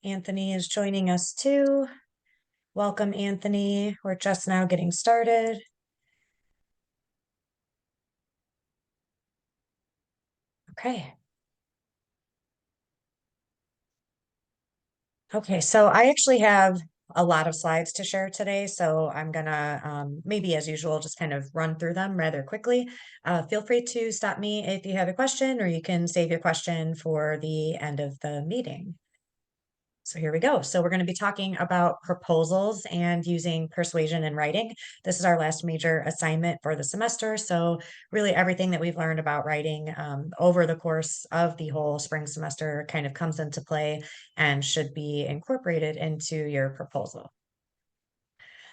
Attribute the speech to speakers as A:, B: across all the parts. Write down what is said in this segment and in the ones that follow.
A: Anthony is joining us too. Welcome, Anthony. We're just now getting started. Okay. Okay, so I actually have a lot of slides to share today, so I'm gonna maybe as usual just kind of run through them rather quickly. Feel free to stop me if you have a question, or you can save your question for the end of the meeting. So here we go. So we're going to be talking about proposals and using persuasion in writing. This is our last major assignment for the semester. So really everything that we've learned about writing over the course of the whole spring semester kind of comes into play and should be incorporated into your proposal.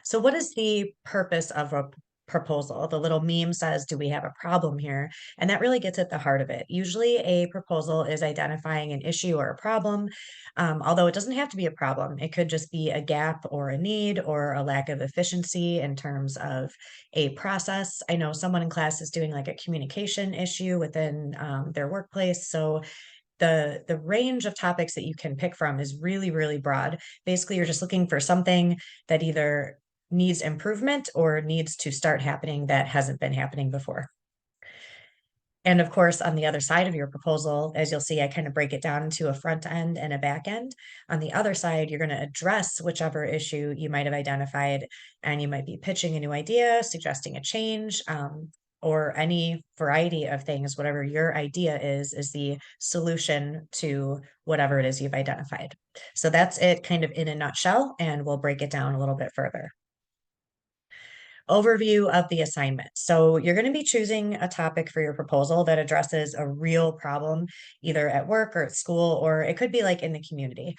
A: So what is the purpose of a proposal? The little meme says, do we have a problem here? And that really gets at the heart of it. Usually a proposal is identifying an issue or a problem, although it doesn't have to be a problem. It could just be a gap or a need or a lack of efficiency in terms of a process. I know someone in class is doing like a communication issue within their workplace. So the range of topics that you can pick from is really broad. Basically, you're just looking for something that either needs improvement or needs to start happening that hasn't been happening before. And of course, on the other side of your proposal, as you'll see, I kind of break it down into a front end and a back end. On the other side, you're going to address whichever issue you might have identified, and you might be pitching a new idea, suggesting a change, or any variety of things. Whatever your idea is the solution to whatever it is you've identified. So that's it kind of in a nutshell, and we'll break it down a little bit further. Overview of the assignment. So you're going to be choosing a topic for your proposal that addresses a real problem, either at work or at school, or it could be like in the community.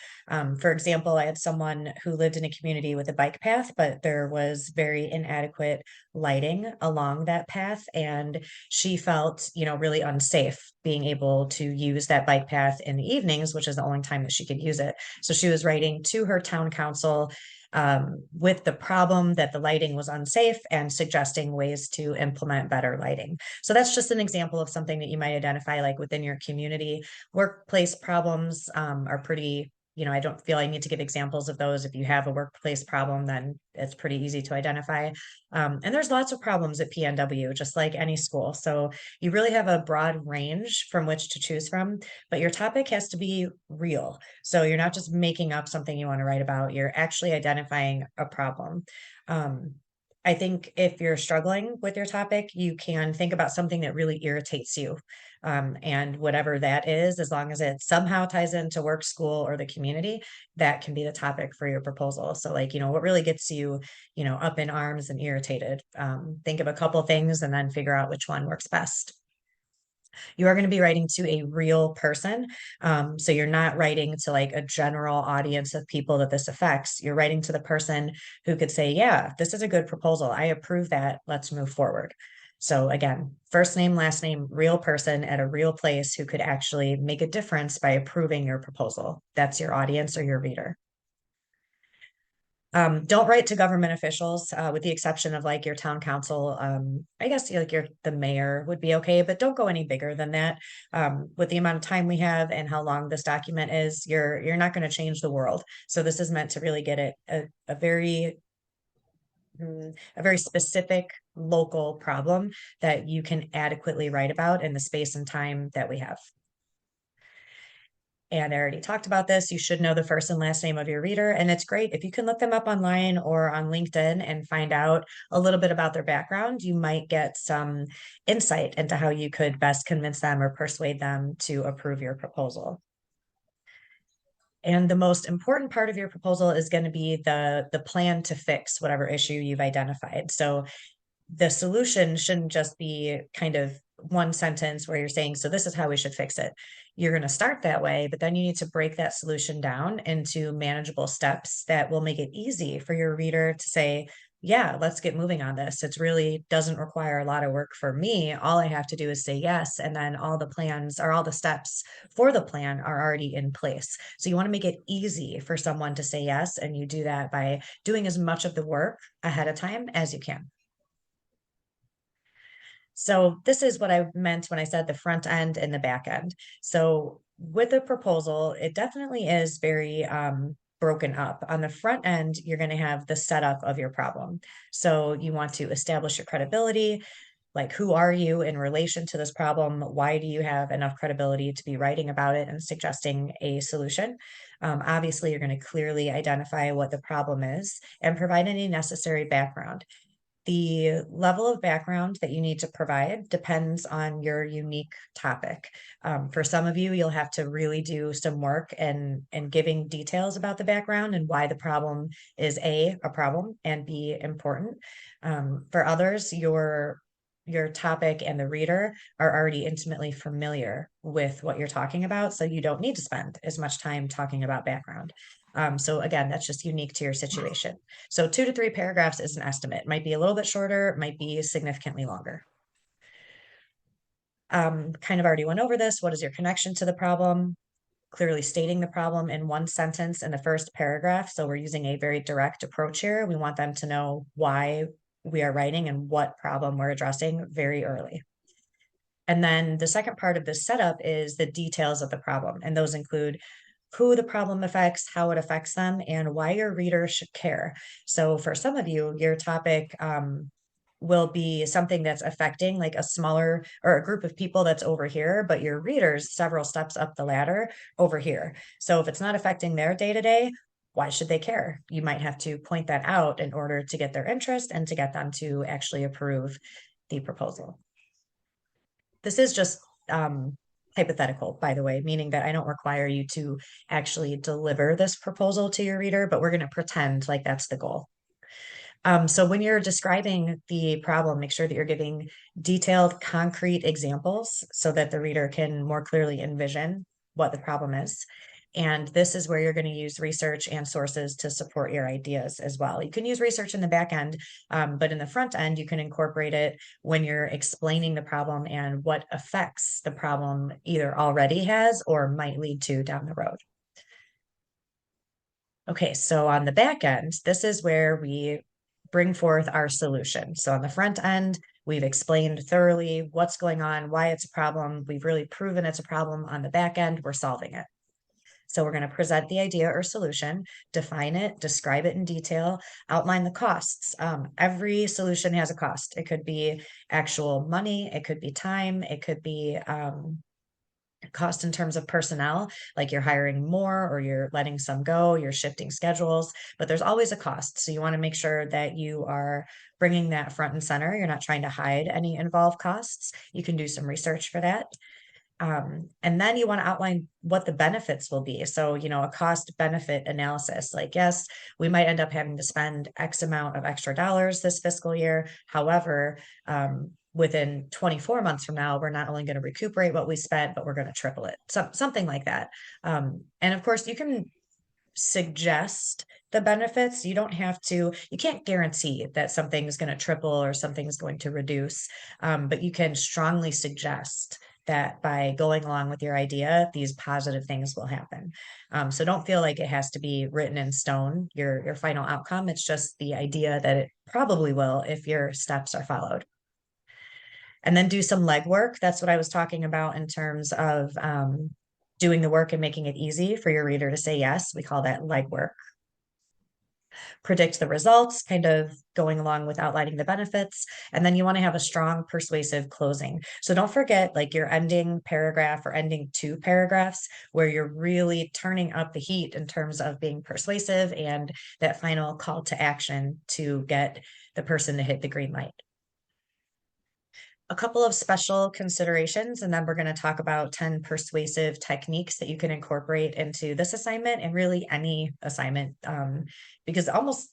A: For example, I had someone who lived in a community with a bike path, but there was very inadequate lighting along that path, and she felt, really unsafe being able to use that bike path in the evenings, which is the only time that she could use it. So she was writing to her town council with the problem that the lighting was unsafe and suggesting ways to implement better lighting. So that's just an example of something that you might identify like within your community. Workplace problems are pretty, I don't feel I need to give examples of those. If you have a workplace problem, then it's pretty easy to identify. And there's lots of problems at PNW, just like any school. So you really have a broad range from which to choose from, but your topic has to be real. So you're not just making up something you want to write about, you're actually identifying a problem. Um, I think if you're struggling with your topic, you can think about something that really irritates you. And whatever that is, as long as it somehow ties into work, school, or the community, that can be the topic for your proposal. So, like, what really gets you, up in arms and irritated? Think of a couple things and then figure out which one works best. You are going to be writing to a real person. So you're not writing to like a general audience of people that this affects. You're writing to the person who could say, yeah, this is a good proposal. I approve that. Let's move forward. So again, first name, last name, real person at a real place who could actually make a difference by approving your proposal. That's your audience or your reader. Don't write to government officials, with the exception of like your town council. I guess like the mayor would be okay, but don't go any bigger than that. With the amount of time we have and how long this document is, you're not going to change the world. So this is meant to really get it a very specific local problem that you can adequately write about in the space and time that we have. And I already talked about this. You should know the first and last name of your reader. And it's great if you can look them up online or on LinkedIn and find out a little bit about their background. You might get some insight into how you could best convince them or persuade them to approve your proposal. And the most important part of your proposal is going to be the plan to fix whatever issue you've identified. So the solution shouldn't just be kind of one sentence where you're saying, so this is how we should fix it. You're going to start that way, but then you need to break that solution down into manageable steps that will make it easy for your reader to say, yeah, let's get moving on this. It really doesn't require a lot of work for me. All I have to do is say yes. And then all the plans or all the steps for the plan are already in place. So you want to make it easy for someone to say yes. And you do that by doing as much of the work ahead of time as you can. So this is what I meant when I said the front end and the back end. So with a proposal, it definitely is very broken up. On the front end, you're going to have the setup of your problem. So you want to establish your credibility, like who are you in relation to this problem? Why do you have enough credibility to be writing about it and suggesting a solution? Obviously, you're going to clearly identify what the problem is and provide any necessary background. The level of background that you need to provide depends on your unique topic. For some of you, you'll have to really do some work and giving details about the background and why the problem is a problem, and B, important. For others, your topic and the reader are already intimately familiar with what you're talking about, so you don't need to spend as much time talking about background. So again, that's just unique to your situation. So 2 to 3 paragraphs is an estimate. It might be a little bit shorter, it might be significantly longer. Kind of already went over this. What is your connection to the problem? Clearly stating the problem in one sentence in the first paragraph. So we're using a very direct approach here. We want them to know why we are writing and what problem we're addressing very early. And then the second part of this setup is the details of the problem. And those include who the problem affects, how it affects them, and why your reader should care. So for some of you, your topic will be something that's affecting like a smaller or a group of people that's over here, but your readers several steps up the ladder over here. So if it's not affecting their day to day, why should they care? You might have to point that out in order to get their interest and to get them to actually approve the proposal. This is just hypothetical, by the way, meaning that I don't require you to actually deliver this proposal to your reader, but we're going to pretend like that's the goal. So when you're describing the problem, make sure that you're giving detailed, concrete examples so that the reader can more clearly envision what the problem is. And this is where you're going to use research and sources to support your ideas as well. You can use research in the back end, but in the front end, you can incorporate it when you're explaining the problem and what effects the problem either already has or might lead to down the road. Okay, so on the back end, this is where we bring forth our solution. So on the front end, we've explained thoroughly what's going on, why it's a problem. We've really proven it's a problem. On the back end, we're solving it. So we're going to present the idea or solution, define it, describe it in detail, outline the costs. Every solution has a cost. It could be actual money, it could be time, it could be cost in terms of personnel, like you're hiring more or you're letting some go, you're shifting schedules, but there's always a cost. So you want to make sure that you are bringing that front and center. You're not trying to hide any involved costs. You can do some research for that. And then you want to outline what the benefits will be. So, a cost benefit analysis, like, yes, we might end up having to spend X amount of extra dollars this fiscal year. However, within 24 months from now, we're not only going to recuperate what we spent, but we're going to triple it. So, something like that. And of course, you can suggest the benefits. You don't have to, you can't guarantee that something's going to triple or something's going to reduce, but you can strongly suggest that by going along with your idea, these positive things will happen. So don't feel like it has to be written in stone, your final outcome. It's just the idea that it probably will if your steps are followed. And then do some legwork. That's what I was talking about in terms of doing the work and making it easy for your reader to say yes. We call that legwork. Predict the results, kind of going along with outlining the benefits. And then you want to have a strong, persuasive closing. So don't forget, like your ending paragraph or ending 2 paragraphs, where you're really turning up the heat in terms of being persuasive and that final call to action to get the person to hit the green light. A couple of special considerations, and then we're going to talk about 10 persuasive techniques that you can incorporate into this assignment and really any assignment. Because almost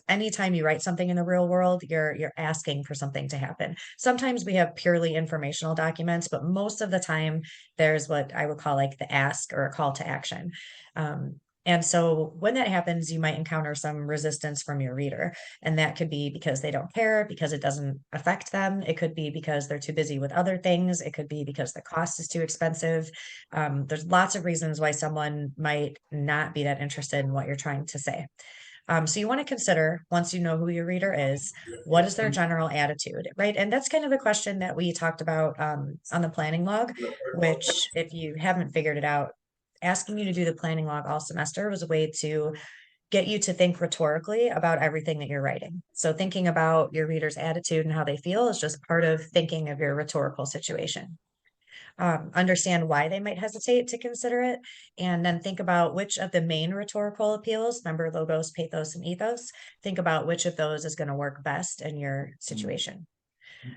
A: any time you write something in the real world, you're asking for something to happen. Sometimes we have purely informational documents, but most of the time there's what I would call like the ask or a call to action. And so when that happens, you might encounter some resistance from your reader. And that could be because they don't care, because it doesn't affect them. It could be because they're too busy with other things. It could be because the cost is too expensive. There's lots of reasons why someone might not be that interested in what you're trying to say. So you want to consider, once you know who your reader is, what is their general attitude, right? And that's kind of the question that we talked about on the planning log, which if you haven't figured it out, asking you to do the planning log all semester was a way to get you to think rhetorically about everything that you're writing. So thinking about your reader's attitude and how they feel is just part of thinking of your rhetorical situation. Understand why they might hesitate to consider it, and then think about which of the main rhetorical appeals, remember logos, pathos, and ethos, think about which of those is going to work best in your situation.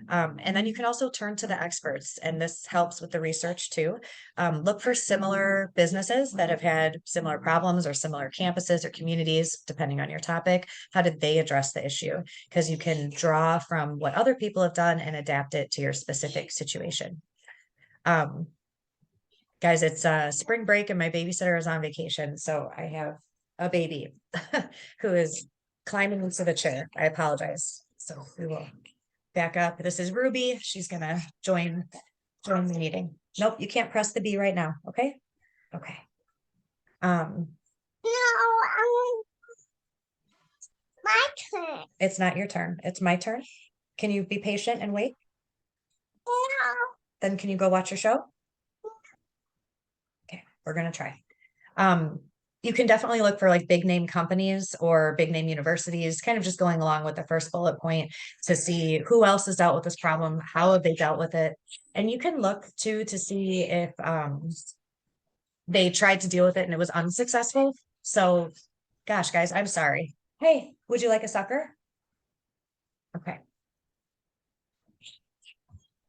A: And then you can also turn to the experts, and this helps with the research too. Look for similar businesses that have had similar problems or similar campuses or communities, depending on your topic. How did they address the issue? Because you can draw from what other people have done and adapt it to your specific situation. Um, Guys, it's spring break and my babysitter is on vacation, so I have a baby who is climbing into the chair. I apologize. So we will back up. This is Ruby. She's gonna join the meeting. Nope, you can't press the B right now. Okay. Okay.
B: No, my turn.
A: It's not your turn. It's my turn. Can you be patient and wait?
B: No.
A: Then can you go watch your show? Okay, we're gonna try. You can definitely look for like big name companies or big name universities, kind of just going along with the first bullet point to see who else has dealt with this problem, how have they dealt with it. And you can look too to see if they tried to deal with it and it was unsuccessful. So, gosh, guys, I'm sorry. Hey, would you like a sucker? Okay.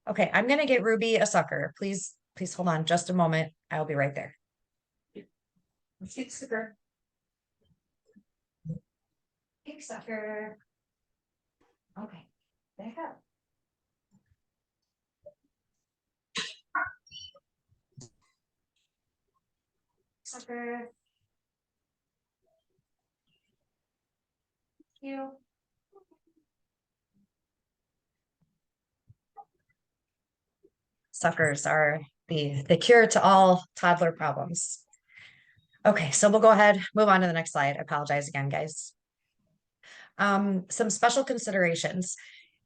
A: Okay, I'm gonna get Ruby a sucker. Please hold on just a moment. I'll be right there. Let's get sucker. Big sucker. Okay, back up. Sucker. Thank you. Suckers are the cure to all toddler problems. Okay, so we'll go ahead, move on to the next slide. I apologize again, guys. Some special considerations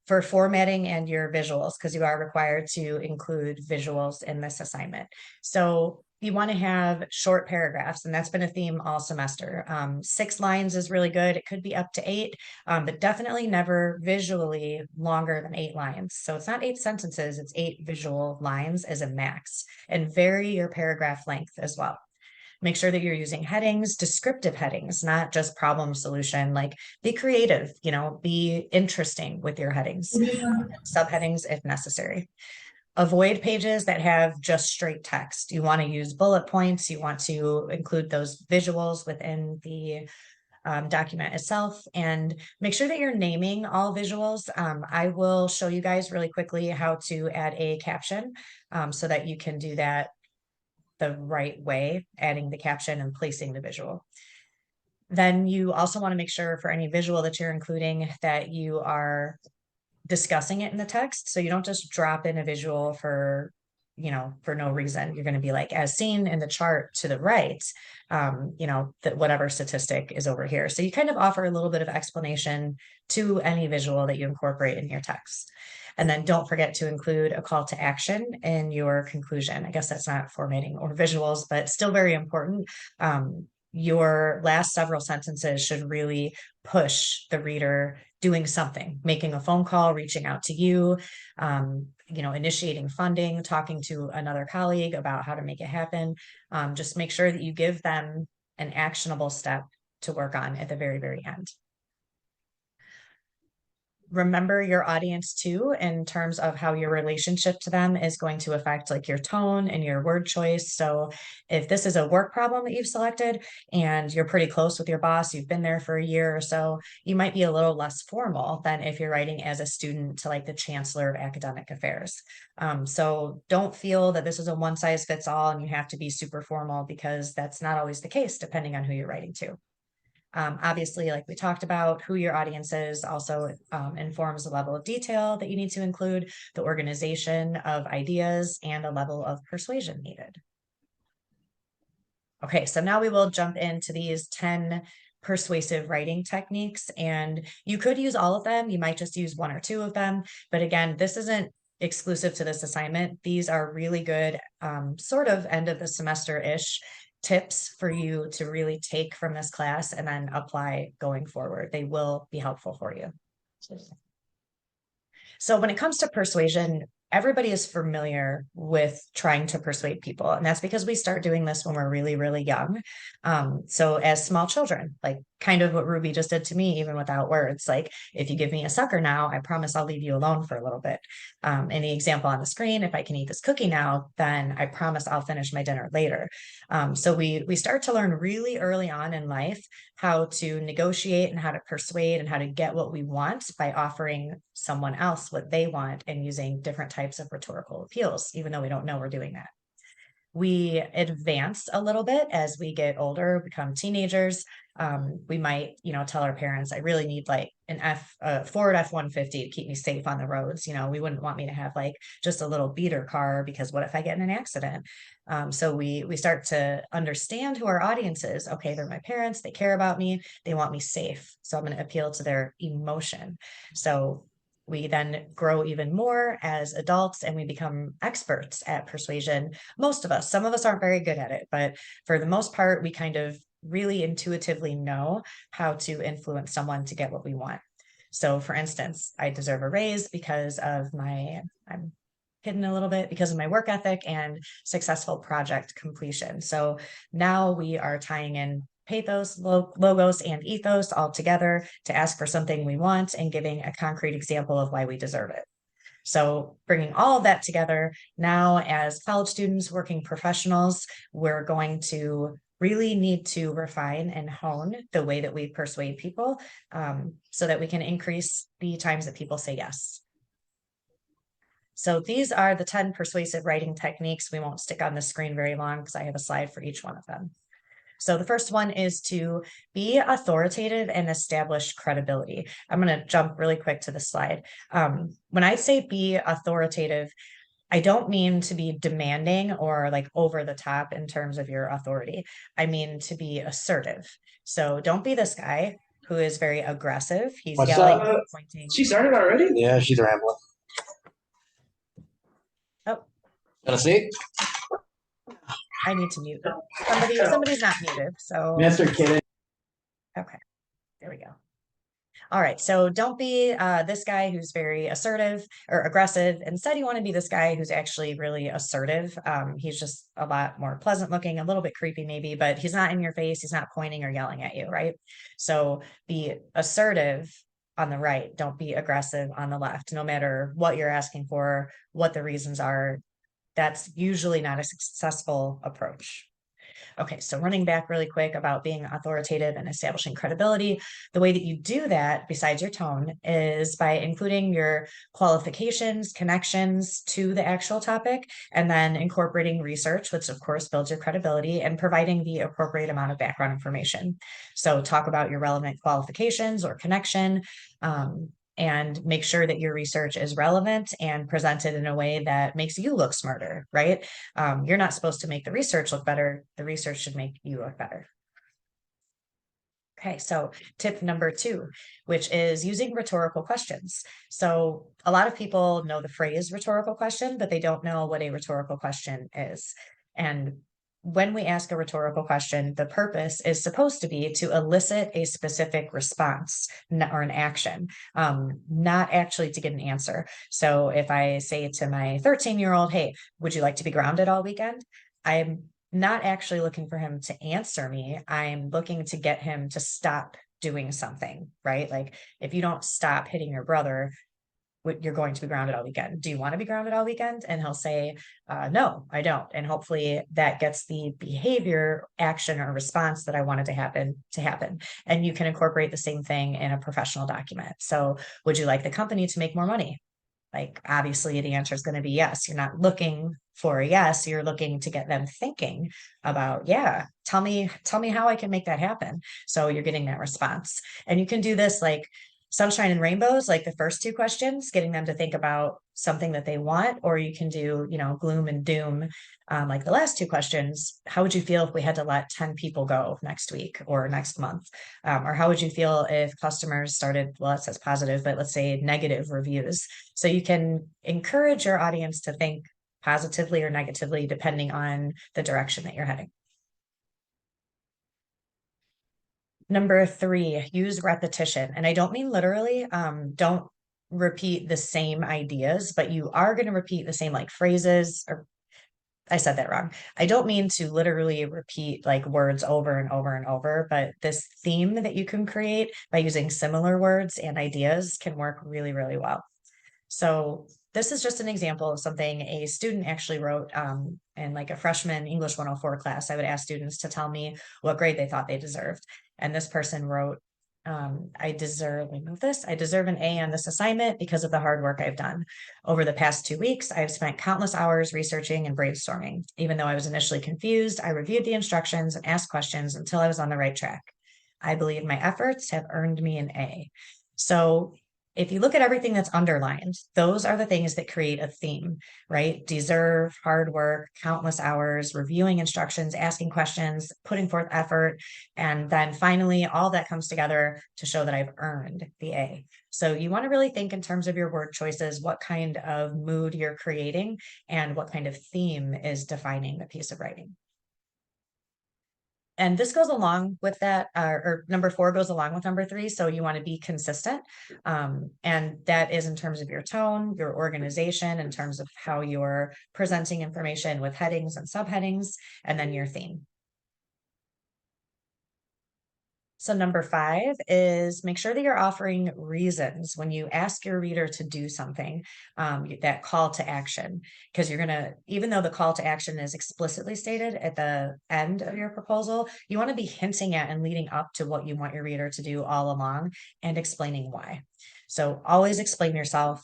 A: for formatting and your visuals, because you are required to include visuals in this assignment. So you want to have short paragraphs, and that's been a theme all semester. 6 lines is really good. It could be up to 8, but definitely never visually longer than 8 lines. So it's not 8 sentences, it's 8 visual lines as a max, and vary your paragraph length as well. Make sure that you're using headings, descriptive headings, not just problem solution. Like be creative, be interesting with your headings, subheadings if necessary. Avoid pages that have just straight text. You want to use bullet points. You want to include those visuals within the document itself, and make sure that you're naming all visuals. I will show you guys really quickly how to add a caption so that you can do that the right way, adding the caption and placing the visual. Then you also want to make sure for any visual that you're including that you are discussing it in the text. So you don't just drop in a visual for no reason. You're going to be like, as seen in the chart to the right, that whatever statistic is over here. So you kind of offer a little bit of explanation to any visual that you incorporate in your text. And then don't forget to include a call to action in your conclusion. I guess that's not formatting or visuals, but still very important. Your last several sentences should really push the reader doing something, making a phone call, reaching out to you, initiating funding, talking to another colleague about how to make it happen. Just make sure that you give them an actionable step to work on at the very, very end. Remember your audience too, in terms of how your relationship to them is going to affect like your tone and your word choice. So if this is a work problem that you've selected and you're pretty close with your boss, you've been there for a year or so, you might be a little less formal than if you're writing as a student to like the chancellor of academic affairs. So don't feel that this is a one size fits all and you have to be super formal, because that's not always the case depending on who you're writing to. Obviously, like we talked about, who your audience is also informs the level of detail that you need to include, the organization of ideas, and a level of persuasion needed. Okay, so now we will jump into these 10 persuasive writing techniques, and you could use all of them. You might just use one or two of them. But again, this isn't exclusive to this assignment. These are really good, sort of end of the semester-ish tips for you to really take from this class and then apply going forward. They will be helpful for you. So when it comes to persuasion, everybody is familiar with trying to persuade people. And that's because we start doing this when we're really, really young. So as small children, like kind of what Ruby just did to me, even without words, like if you give me a sucker now, I promise I'll leave you alone for a little bit. In the example on the screen, if I can eat this cookie now, then I promise I'll finish my dinner later. So we start to learn really early on in life how to negotiate and how to persuade and how to get what we want by offering someone else what they want and using different types of rhetorical appeals, even though we don't know we're doing that. We advance a little bit as we get older, become teenagers. We might, tell our parents, I really need like a Ford F-150 to keep me safe on the roads. We wouldn't want me to have like just a little beater car because what if I get in an accident? So we start to understand who our audience is. Okay, they're my parents, they care about me, they want me safe. So I'm going to appeal to their emotion. So we then grow even more as adults and we become experts at persuasion. Most of us, some of us aren't very good at it, but for the most part, we kind of really intuitively know how to influence someone to get what we want. So for instance, I deserve a raise because of I'm hidden a little bit because of my work ethic and successful project completion. So now we are tying in pathos, logos, and ethos all together to ask for something we want and giving a concrete example of why we deserve it. So bringing all of that together now as college students, working professionals, we're going to really need to refine and hone the way that we persuade people, so that we can increase the times that people say yes. So these are the 10 persuasive writing techniques. We won't stick on the screen very long because I have a slide for each one of them. So the first one is to be authoritative and establish credibility. I'm going to jump really quick to the slide. When I say be authoritative, I don't mean to be demanding or like over the top in terms of your authority. I mean to be assertive. So don't be this guy who is very aggressive. He's
C: What's
A: yelling,
C: up?
A: pointing.
C: She started already?
D: Yeah, she's rambling.
A: Oh,
D: Tennessee?
A: I need to mute them. Somebody's not muted. So
C: Mr. Kidding.
A: okay, there we go. All right, so don't be this guy who's very assertive or aggressive. Instead, you want to be this guy who's actually really assertive. He's just a lot more pleasant looking, a little bit creepy maybe, but he's not in your face. He's not pointing or yelling at you, right? So be assertive on the right. Don't be aggressive on the left, no matter what you're asking for, what the reasons are. That's usually not a successful approach. Okay, so running back really quick about being authoritative and establishing credibility, the way that you do that, besides your tone, is by including your qualifications, connections to the actual topic, and then incorporating research, which of course builds your credibility, and providing the appropriate amount of background information. So talk about your relevant qualifications or connection, and make sure that your research is relevant and presented in a way that makes you look smarter, right? You're not supposed to make the research look better. The research should make you look better. Okay, so tip number 2, which is using rhetorical questions. So a lot of people know the phrase rhetorical question, but they don't know what a rhetorical question is. And when we ask a rhetorical question, the purpose is supposed to be to elicit a specific response or an action, not actually to get an answer. So if I say to my 13-year-old, hey, would you like to be grounded all weekend? I'm not actually looking for him to answer me. I'm looking to get him to stop doing something, right? Like if you don't stop hitting your brother, you're going to be grounded all weekend. Do you want to be grounded all weekend? And he'll say, no, I don't. And hopefully that gets the behavior, action, or response that I wanted to happen. And you can incorporate the same thing in a professional document. So would you like the company to make more money? Like, obviously the answer is going to be yes. You're not looking for a yes. You're looking to get them thinking about, yeah, tell me how I can make that happen. So you're getting that response. And you can do this like Sunshine and rainbows, like the first two questions, getting them to think about something that they want, or you can do, gloom and doom, like the last two questions. How would you feel if we had to let 10 people go next week or next month? Or how would you feel if customers started, well, it says positive, but let's say negative reviews? So you can encourage your audience to think positively or negatively, depending on the direction that you're heading. Number 3, use repetition. And I don't mean literally, don't repeat the same ideas, but you are going to repeat the same like phrases, or I said that wrong. I don't mean to literally repeat like words over and over and over, but this theme that you can create by using similar words and ideas can work really, really well. So this is just an example of something a student actually wrote in like a freshman English 104 class. I would ask students to tell me what grade they thought they deserved. And this person wrote, I deserve an A on this assignment because of the hard work I've done. Over the past 2 weeks, I've spent countless hours researching and brainstorming. Even though I was initially confused, I reviewed the instructions and asked questions until I was on the right track. I believe my efforts have earned me an A. So if you look at everything that's underlined, those are the things that create a theme, right? Deserve, hard work, countless hours, reviewing instructions, asking questions, putting forth effort. And then finally, all that comes together to show that I've earned the A. So you want to really think in terms of your word choices, what kind of mood you're creating and what kind of theme is defining the piece of writing. And this goes along with that, or number 4 goes along with number 3. So you want to be consistent. And that is in terms of your tone, your organization, in terms of how you're presenting information with headings and subheadings, and then your theme. So number 5 is make sure that you're offering reasons when you ask your reader to do something, that call to action, because you're going to, even though the call to action is explicitly stated at the end of your proposal, you want to be hinting at and leading up to what you want your reader to do all along and explaining why. So always explain yourself,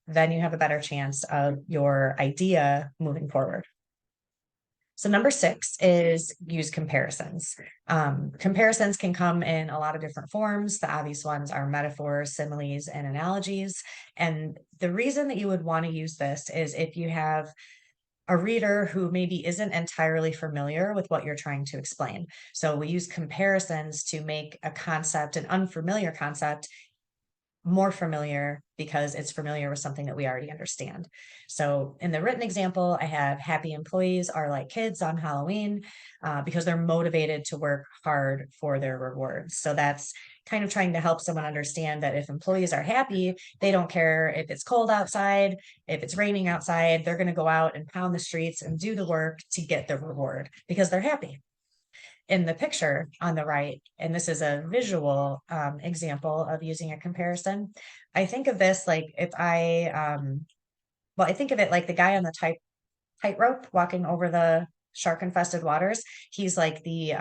A: then you have a better chance of your idea moving forward. So number 6 is use comparisons. Comparisons can come in a lot of different forms. The obvious ones are metaphors, similes, and analogies. And the reason that you would want to use this is if you have a reader who maybe isn't entirely familiar with what you're trying to explain. So we use comparisons to make a concept, an unfamiliar concept, more familiar because it's familiar with something that we already understand. So in the written example, I have happy employees are like kids on Halloween because they're motivated to work hard for their rewards. So that's kind of trying to help someone understand that if employees are happy, they don't care if it's cold outside, if it's raining outside, they're going to go out and pound the streets and do the work to get the reward because they're happy. In the picture on the right, and this is a visual example of using a comparison. I think of this like if I think of it like the guy on the tightrope walking over the shark infested waters. He's like the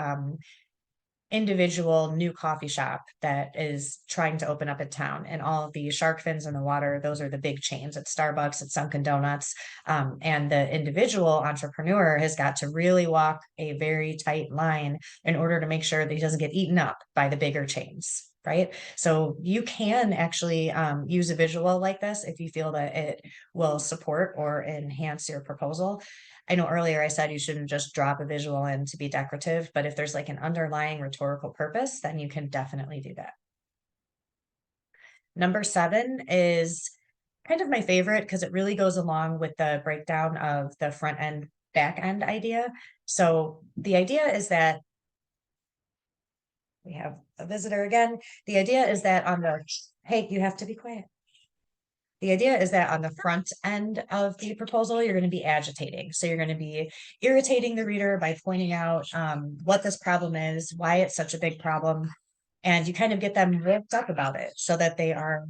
A: individual new coffee shop that is trying to open up in town, and all of the shark fins in the water, those are the big chains. It's Starbucks, it's Dunkin' Donuts, and the individual entrepreneur has got to really walk a very tight line in order to make sure that he doesn't get eaten up by the bigger chains, right? So you can actually use a visual like this if you feel that it will support or enhance your proposal. I know earlier I said you shouldn't just drop a visual in to be decorative, but if there's like an underlying rhetorical purpose, then you can definitely do that. Number 7 is kind of my favorite because it really goes along with the breakdown of the front end, back end idea. So the idea is that we have a visitor again. The idea is that hey, you have to be quiet. The idea is that on the front end of the proposal, you're going to be agitating. So you're going to be irritating the reader by pointing out what this problem is, why it's such a big problem, and you kind of get them worked up about it so that they are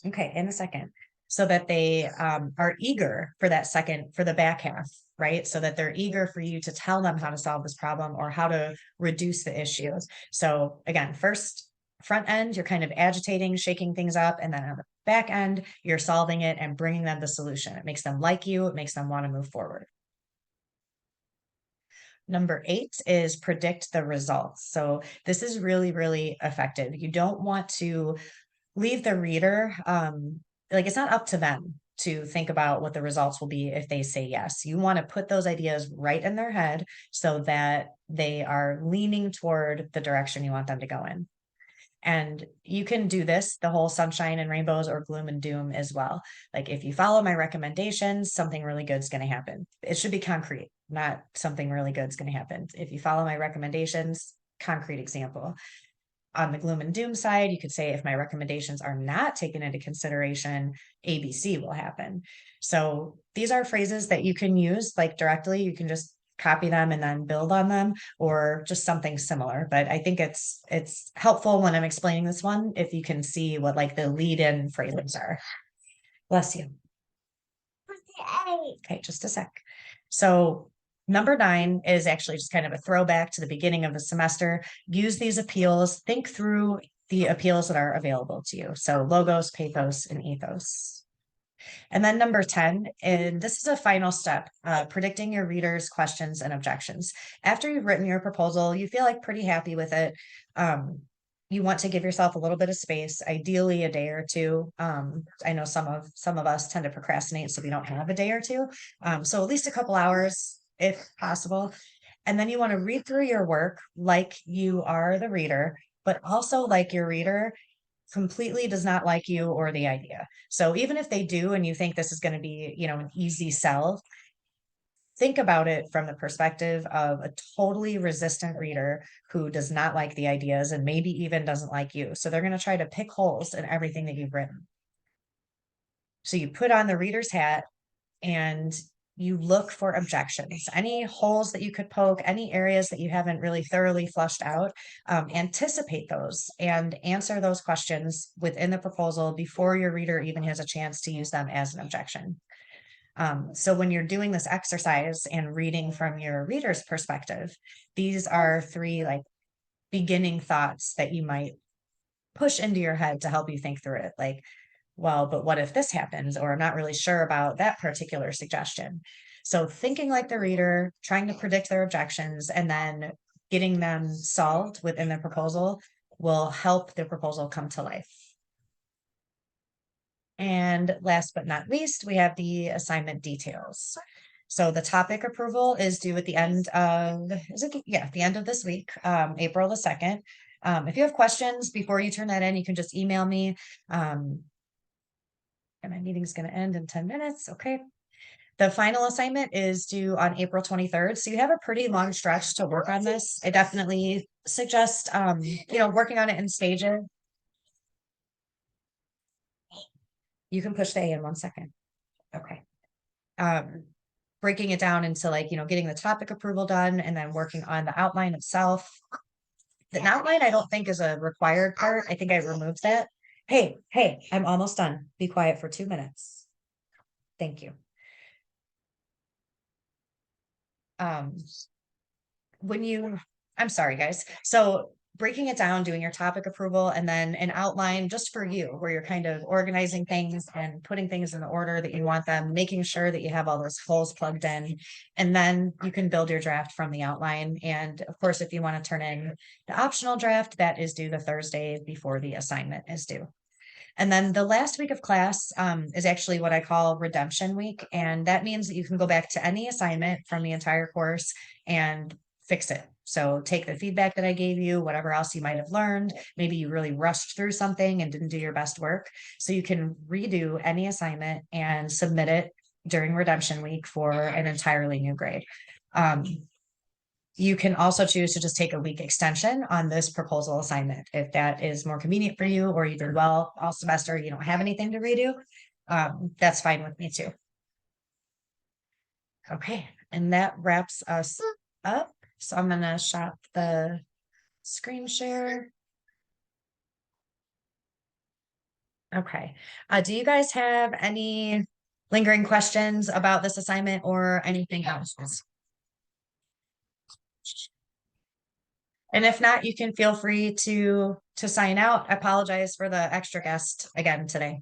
A: okay in a second, so that they are eager for that second, for the back half, right? So that they're eager for you to tell them how to solve this problem or how to reduce the issues. So again, first front end, you're kind of agitating, shaking things up, and then on the back end, you're solving it and bringing them the solution. It makes them like you, it makes them want to move forward. Number 8 is predict the results. So this is really, really effective. You don't want to leave the reader, like it's not up to them to think about what the results will be if they say yes. You want to put those ideas right in their head so that they are leaning toward the direction you want them to go in. And you can do this, the whole sunshine and rainbows or gloom and doom as well. Like if you follow my recommendations, something really good is going to happen. It should be concrete, not something really good is going to happen. If you follow my recommendations, concrete example. On the gloom and doom side, you could say if my recommendations are not taken into consideration, ABC will happen. So these are phrases that you can use like directly. You can just copy them and then build on them or just something similar. But I think it's helpful when I'm explaining this one if you can see what like the lead-in phrases are. Bless you. Okay, just a sec. So number 9 is actually just kind of a throwback to the beginning of the semester. Use these appeals, think through the appeals that are available to you. So logos, pathos, and ethos. And then number 10, and this is a final step, predicting your readers' questions and objections. After you've written your proposal, you feel like pretty happy with it. You want to give yourself a little bit of space, ideally a day or two. I know some of us tend to procrastinate, so we don't have a day or two. So at least a couple hours if possible. And then you want to read through your work like you are the reader, but also like your reader completely does not like you or the idea. So even if they do and you think this is going to be, an easy sell, think about it from the perspective of a totally resistant reader who does not like the ideas and maybe even doesn't like you. So they're going to try to pick holes in everything that you've written. So you put on the reader's hat and you look for objections, any holes that you could poke, any areas that you haven't really thoroughly flushed out, anticipate those and answer those questions within the proposal before your reader even has a chance to use them as an objection. So when you're doing this exercise and reading from your reader's perspective, these are 3 like beginning thoughts that you might push into your head to help you think through it. Like, well, but what if this happens? Or I'm not really sure about that particular suggestion. So thinking like the reader, trying to predict their objections, and then getting them solved within the proposal will help the proposal come to life. And last but not least, we have the assignment details. So the topic approval is due at the end of, the end of this week, April the 2nd. If you have questions before you turn that in, you can just email me. And my meeting's going to end in 10 minutes. Okay. The final assignment is due on April 23rd. So you have a pretty long stretch to work on this. I definitely suggest, working on it in stages. You can push the A in 1 second. Okay. Breaking it down into like, getting the topic approval done and then working on the outline itself. The outline I don't think is a required part. I think I removed that. Hey, I'm almost done. Be quiet for 2 minutes. Thank you. I'm sorry, guys. So breaking it down, doing your topic approval, and then an outline just for you, where you're kind of organizing things and putting things in the order that you want them, making sure that you have all those holes plugged in, and then you can build your draft from the outline. And of course, if you want to turn in the optional draft, that is due the Thursday before the assignment is due. And then the last week of class is actually what I call redemption week. And that means that you can go back to any assignment from the entire course and fix it. So take the feedback that I gave you, whatever else you might have learned. Maybe you really rushed through something and didn't do your best work. So you can redo any assignment and submit it during redemption week for an entirely new grade. You can also choose to just take a week extension on this proposal assignment. If that is more convenient for you, or you did well all semester, you don't have anything to redo, that's fine with me too. Okay, and that wraps us up. So I'm gonna shop the screen share. Okay, do you guys have any lingering questions about this assignment or anything else? And if not, you can feel free to sign out. I apologize for the extra guest again today.